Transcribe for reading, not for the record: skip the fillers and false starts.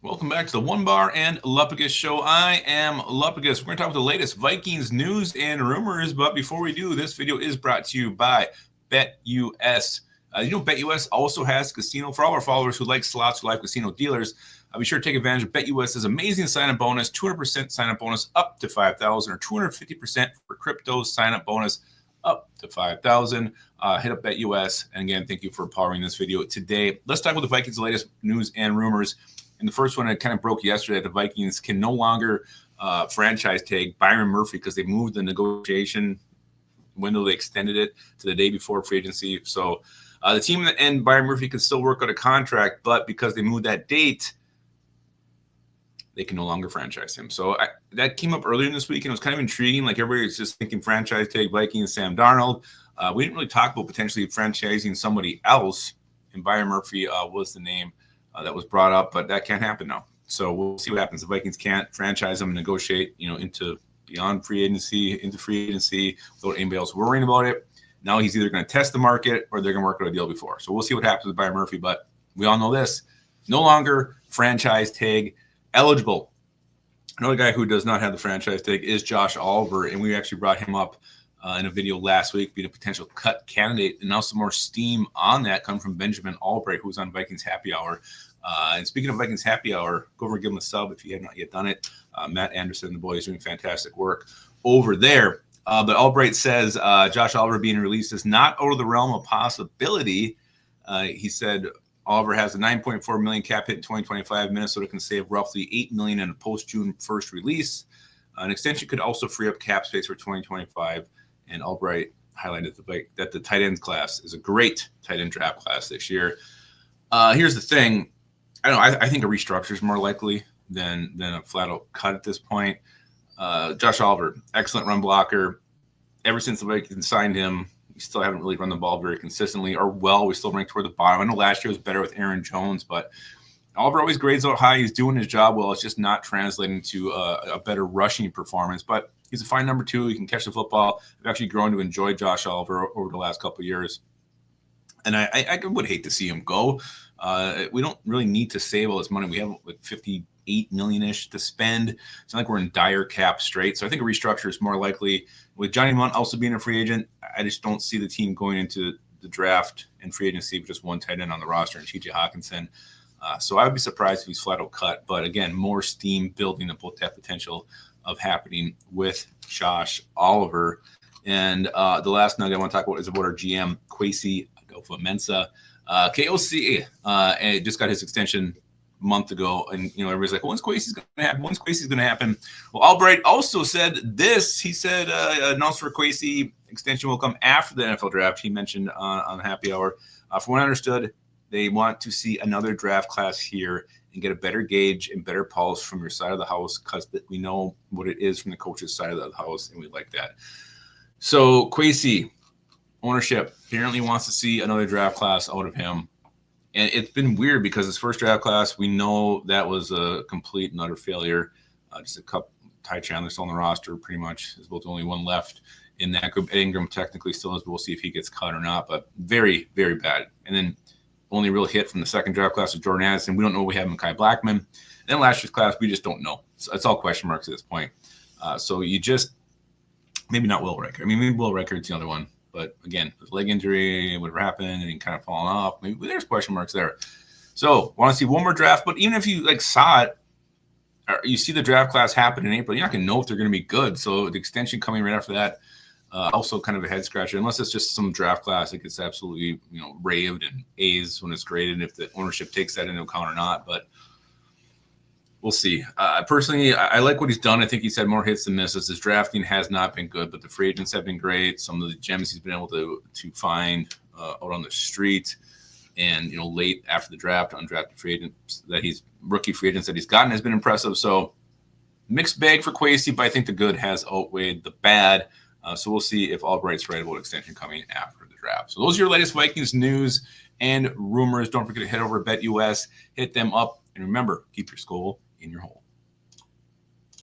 Welcome back to the Onebar and Lupagus show. I am Lupagus. We're going to talk about the latest Vikings news and rumors. But before we do, this video is brought to you by BetUS. BetUS also has casino for all our followers who like slots, who like casino dealers. Be sure to take advantage of BetUS's amazing sign-up bonus, 200% sign-up bonus up to $5,000 or 250% for crypto sign-up bonus up to $5,000. Hit up BetUS. And again, thank you for powering this video today. Let's talk about the Vikings' latest news and rumors. And the first one, it kind of broke yesterday. The Vikings can no longer franchise tag Byron Murphy because they moved the negotiation window. They extended it to the day before free agency. So the team and Byron Murphy can still work out a contract, but because they moved that date, they can no longer franchise him. So that came up earlier in this week, and it was kind of intriguing. Like everybody was just thinking franchise tag Vikings, Sam Darnold. We didn't really talk about potentially franchising somebody else, and Byron Murphy was the name that was brought up, but that can't happen now. So we'll see what happens. The Vikings can't franchise him and negotiate, into beyond free agency, into free agency without anybody else worrying about it. Now he's either going to test the market or they're going to work out a deal before. So we'll see what happens with Byron Murphy, but we all know this. No longer franchise tag eligible. Another guy who does not have the franchise tag is Josh Oliver, and we actually brought him up in a video last week, being a potential cut candidate. And now some more steam on that come from Benjamin Albright, who's on Vikings Happy Hour. And speaking of Vikings Happy Hour, go over and give him a sub if you have not yet done it. Matt Anderson and the boys doing fantastic work over there. But Albright says Josh Oliver being released is not out of the realm of possibility. He said Oliver has a $9.4 million cap hit in 2025. Minnesota can save roughly $8 million in a post-June 1st release. An extension could also free up cap space for 2025. And Albright highlighted that the tight end class is a great tight end draft class this year. Here's the thing. I think a restructure is more likely than a flat-out cut at this point. Josh Oliver, excellent run blocker. Ever since the Vikings signed him, we still haven't really run the ball very consistently or well. We still rank toward the bottom. I know last year was better with Aaron Jones, but Oliver always grades out high. He's doing his job well. It's just not translating to a better rushing performance. But he's a fine number two. He can catch the football. I've actually grown to enjoy Josh Oliver over the last couple of years. And I would hate to see him go. We don't really need to save all this money. We have like $58 million-ish to spend. It's not like we're in dire cap straight. So I think a restructure is more likely. With Johnny Munt also being a free agent, I just don't see the team going into the draft and free agency with just one tight end on the roster and T.J. Hawkinson. So I would be surprised if he's flat out cut. But again, more steam building about that potential of happening with Josh Oliver. And the last nugget I want to talk about is about our GM, Kwesi Adofo-Mensah. Kewsi and just got his extension a month ago, and everybody's like, when's Kwesi's going to happen? When's Kwesi's going to happen? Well, Albright also said this. He said announced for Kwesi extension will come after the NFL draft. He mentioned on Happy Hour. From what I understood, they want to see another draft class here and get a better gauge and better pulse from your side of the house, because we know what it is from the coach's side of the house, and we like that. So Kwesi, ownership apparently wants to see another draft class out of him. And it's been weird because his first draft class, we know that was a complete and utter failure. Just a couple, Ty Chandler still on the roster, pretty much. There's both the only one left in that group. Ingram technically still is, but we'll see if he gets cut or not. But very, very bad. And then only real hit from the second draft class of Jordan Addison. We don't know what we have Mekhi Blackman. And then last year's class, we just don't know. So it's all question marks at this point. So you just, maybe not Will Rickard. I mean, maybe Will Rickard's the other one. But again, with leg injury, whatever happened, and he kind of fallen off, maybe there's question marks there. So want to see one more draft. But even if you saw it, or you see the draft class happen in April, you're not going to know if they're going to be good. So the extension coming right after that, also kind of a head scratcher, unless it's just some draft class that gets absolutely raved and A's when it's graded, if the ownership takes that into account or not. But we'll see. Personally, I like what he's done. I think he's had more hits than misses. His drafting has not been good, but the free agents have been great. Some of the gems he's been able to find out on the street, and late after the draft, undrafted free agents rookie free agents that he's gotten has been impressive. So mixed bag for Kwesi, but I think the good has outweighed the bad. So we'll see if Albright's right about extension coming after the draft. So those are your latest Vikings news and rumors. Don't forget to head over to BetUS, hit them up, and remember, keep your skull in your hole.